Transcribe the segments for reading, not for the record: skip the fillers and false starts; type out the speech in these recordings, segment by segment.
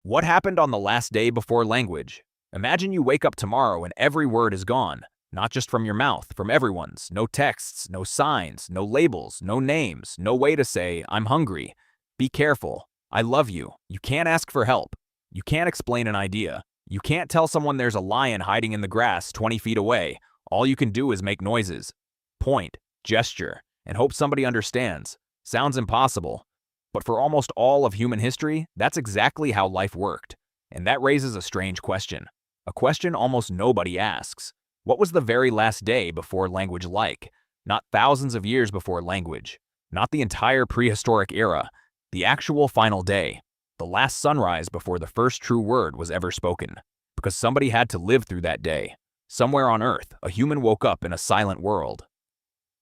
What happened on the last day before language? Imagine you wake up tomorrow and every word is gone. Not just from your mouth, from everyone's. No texts, no signs, no labels, no names, no way to say, I'm hungry. Be careful. I love you. You can't ask for help. You can't explain an idea. You can't tell someone there's a lion hiding in the grass 20 feet away. All you can do is make noises, point, gesture, and hope somebody understands. Sounds impossible. But for almost all of human history, that's exactly how life worked. And that raises a strange question. A question almost nobody asks. What was the very last day before language like? Not thousands of years before language. Not the entire prehistoric era. The actual final day. The last sunrise before the first true word was ever spoken. Because somebody had to live through that day. Somewhere on Earth, a human woke up in a silent world.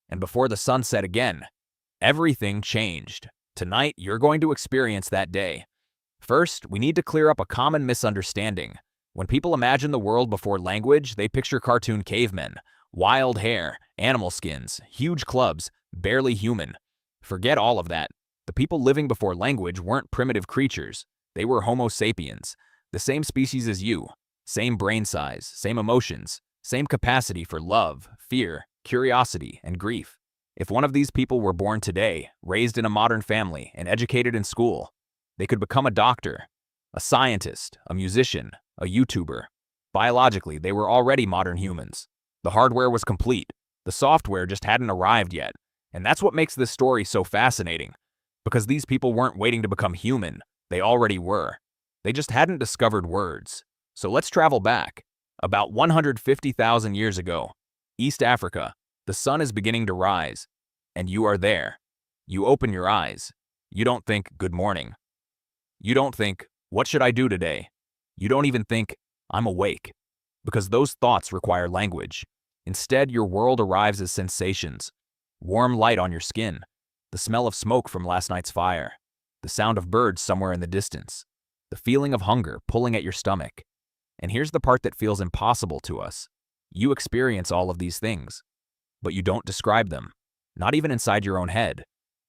And before the sun set again, everything changed. Tonight, you're going to experience that day. First, we need to clear up a common misunderstanding. When people imagine the world before language, they picture cartoon cavemen, wild hair, animal skins, huge clubs, barely human. Forget all of that. The people living before language weren't primitive creatures. They were Homo sapiens, the same species as you, same brain size, same emotions, same capacity for love, fear, curiosity, and grief. If one of these people were born today, raised in a modern family, and educated in school, they could become a doctor, a scientist, a musician, a YouTuber. Biologically, they were already modern humans. The hardware was complete. The software just hadn't arrived yet. And that's what makes this story so fascinating. Because these people weren't waiting to become human. They already were. They just hadn't discovered words. So let's travel back. About 150,000 years ago, East Africa, the sun is beginning to rise. And you are there. You open your eyes. You don't think, good morning. You don't think, what should I do today? You don't even think, I'm awake. Because those thoughts require language. Instead, your world arrives as sensations. Warm light on your skin. The smell of smoke from last night's fire. The sound of birds somewhere in the distance. The feeling of hunger pulling at your stomach. And here's the part that feels impossible to us. You experience all of these things. But you don't describe them. Not even inside your own head.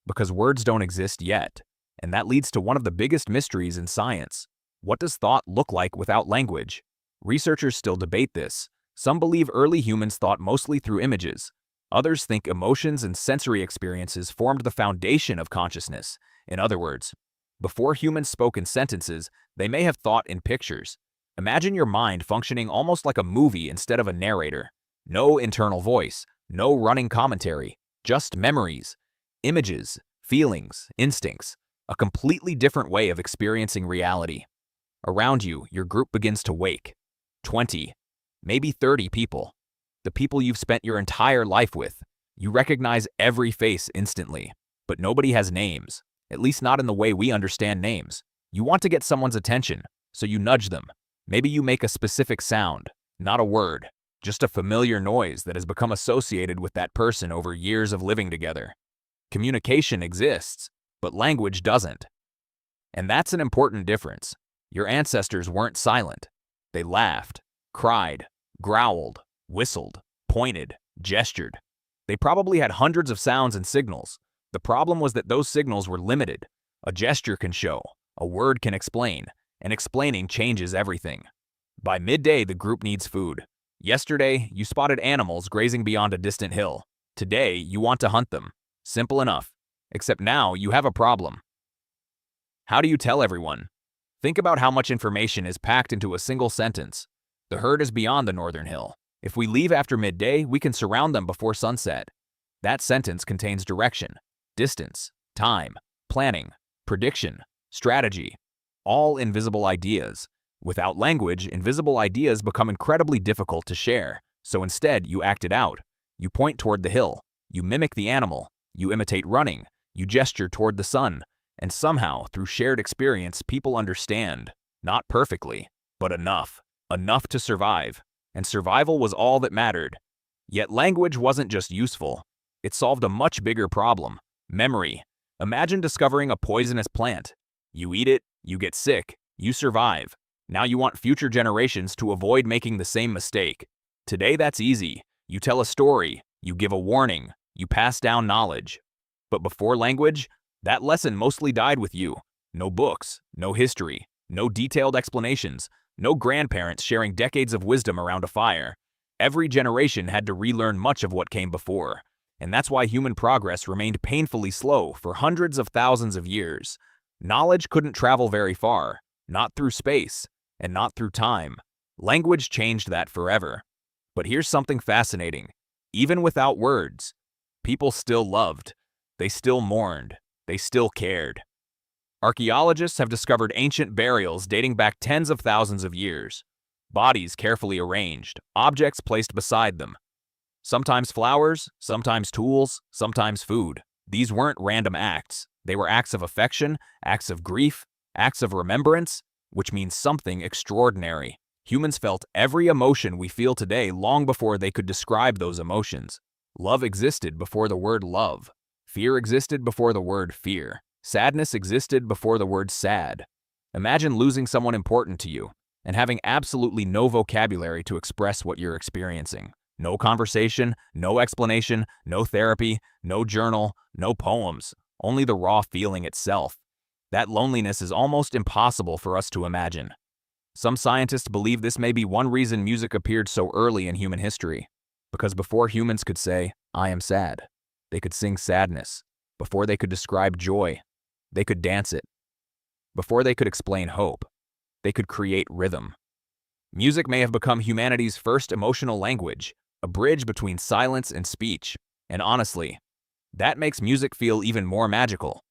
Because words don't exist yet. And that leads to one of the biggest mysteries in science. What does thought look like without language? Researchers still debate this. Some believe early humans thought mostly through images. Others think emotions and sensory experiences formed the foundation of consciousness. In other words, before humans spoke in sentences, they may have thought in pictures. Imagine your mind functioning almost like a movie instead of a narrator. No internal voice, no running commentary, just memories, images, feelings, instincts. A completely different way of experiencing reality. Around you, your group begins to wake. 20, maybe 30 people. The people you've spent your entire life with. You recognize every face instantly. But nobody has names. At least not in the way we understand names. You want to get someone's attention, so you nudge them. Maybe you make a specific sound, not a word. Just a familiar noise that has become associated with that person over years of living together. Communication exists. But language doesn't. And that's an important difference. Your ancestors weren't silent. They laughed, cried, growled, whistled, pointed, gestured. They probably had hundreds of sounds and signals. The problem was that those signals were limited. A gesture can show, a word can explain, and explaining changes everything. By midday, the group needs food. Yesterday, you spotted animals grazing beyond a distant hill. Today, you want to hunt them. Simple enough. Except now, you have a problem. How do you tell everyone? Think about how much information is packed into a single sentence. The herd is beyond the northern hill. If we leave after midday, we can surround them before sunset. That sentence contains direction, distance, time, planning, prediction, strategy. All invisible ideas. Without language, invisible ideas become incredibly difficult to share. So instead, you act it out. You point toward the hill. You mimic the animal. You imitate running. You gesture toward the sun, and somehow, through shared experience, people understand. Not perfectly, but enough. Enough to survive. And survival was all that mattered. Yet language wasn't just useful. It solved a much bigger problem. Memory. Imagine discovering a poisonous plant. You eat it, you get sick, you survive. Now you want future generations to avoid making the same mistake. Today that's easy. You tell a story, you give a warning, you pass down knowledge. But before language, that lesson mostly died with you. No books, no history, No detailed explanations, no grandparents sharing decades of wisdom around a fire. Every generation had to relearn much of what came before, and that's why human progress remained painfully slow for hundreds of thousands of years. Knowledge couldn't travel very far, not through space, and not through time. Language changed that forever. But here's something fascinating. Even without words, people still loved. They still mourned. They still cared. Archaeologists have discovered ancient burials dating back tens of thousands of years. Bodies carefully arranged, objects placed beside them. Sometimes flowers, sometimes tools, sometimes food. These weren't random acts. They were acts of affection, acts of grief, acts of remembrance, which means something extraordinary. Humans felt every emotion we feel today long before they could describe those emotions. Love existed before the word love. Fear existed before the word fear. Sadness existed before the word sad. Imagine losing someone important to you and having absolutely no vocabulary to express what you're experiencing. No conversation, no explanation, no therapy, no journal, no poems, only the raw feeling itself. That loneliness is almost impossible for us to imagine. Some scientists believe this may be one reason music appeared so early in human history. Because before humans could say, "I am sad," they could sing sadness. Before they could describe joy, they could dance it. Before they could explain hope, they could create rhythm. Music may have become humanity's first emotional language, a bridge between silence and speech. And honestly, that makes music feel even more magical.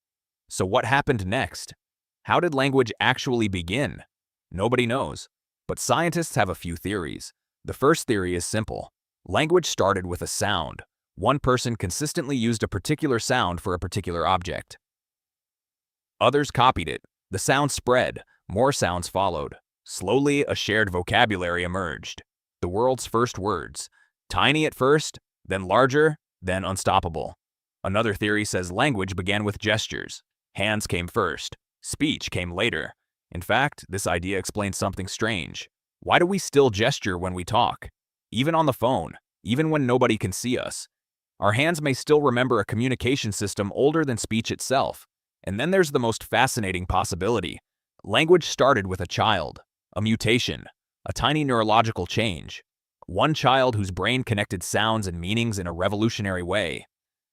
So what happened next? How did language actually begin? Nobody knows, but scientists have a few theories. The first theory is simple. Language started with a sound. One person consistently used a particular sound for a particular object. Others copied it. The sound spread. More sounds followed. Slowly, a shared vocabulary emerged. The world's first words. Tiny at first, then larger, then unstoppable. Another theory says language began with gestures. Hands came first. Speech came later. In fact, this idea explains something strange. Why do we still gesture when we talk? Even on the phone, even when nobody can see us. Our hands may still remember a communication system older than speech itself. And then there's the most fascinating possibility. Language started with a child, a mutation, a tiny neurological change. One child whose brain connected sounds and meanings in a revolutionary way.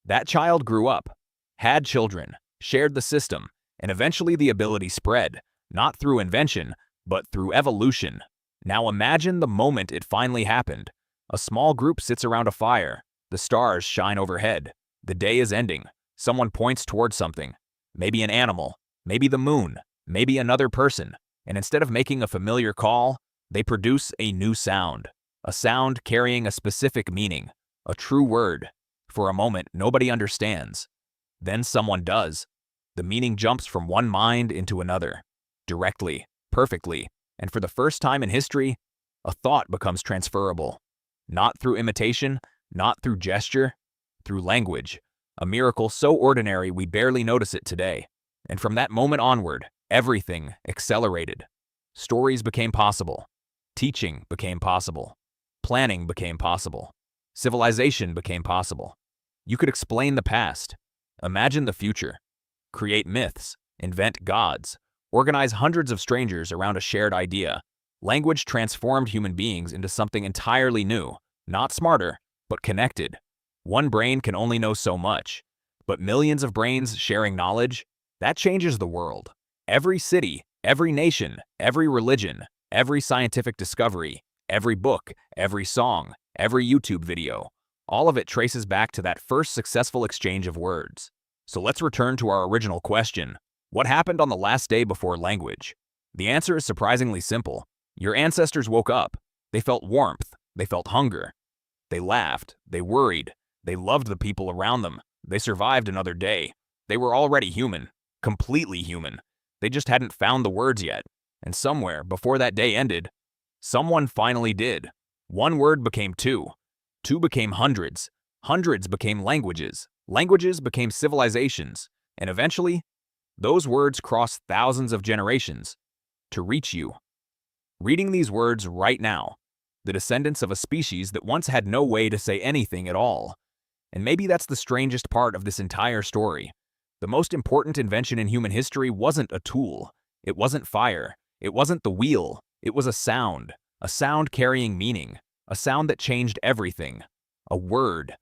That child grew up, had children, shared the system, and eventually the ability spread, not through invention, but through evolution. Now imagine the moment it finally happened. A small group sits around a fire. The stars shine overhead. The day is ending. Someone points towards something. Maybe an animal, maybe the moon, maybe another person. And instead of making a familiar call, they produce a new sound. A sound carrying a specific meaning, a true word. For a moment, nobody understands. Then someone does. The meaning jumps from one mind into another. Directly, perfectly, and for the first time in history, a thought becomes transferable. Not through imitation, not through gesture, through language. A miracle so ordinary we barely notice it today. And from that moment onward, everything accelerated. Stories became possible. Teaching became possible. Planning became possible. Civilization became possible. You could explain the past, imagine the future, create myths, invent gods, organize hundreds of strangers around a shared idea. Language transformed human beings into something entirely new, not smarter, but connected. One brain can only know so much, but millions of brains sharing knowledge, that changes the world. Every city, every nation, every religion, every scientific discovery, every book, every song, every YouTube video, all of it traces back to that first successful exchange of words. So let's return to our original question. What happened on the last day before language? The answer is surprisingly simple. Your ancestors woke up. They felt warmth. They felt hunger. They laughed. They worried. They loved the people around them. They survived another day. They were already human. Completely human. They just hadn't found the words yet. And somewhere, before that day ended, someone finally did. One word became two. Two became hundreds. Hundreds became languages. Languages became civilizations. And eventually, those words crossed thousands of generations to reach you. Reading these words right now, the descendants of a species that once had no way to say anything at all. And maybe that's the strangest part of this entire story. The most important invention in human history wasn't a tool. It wasn't fire. It wasn't the wheel. It was a sound carrying meaning, a sound that changed everything. A word,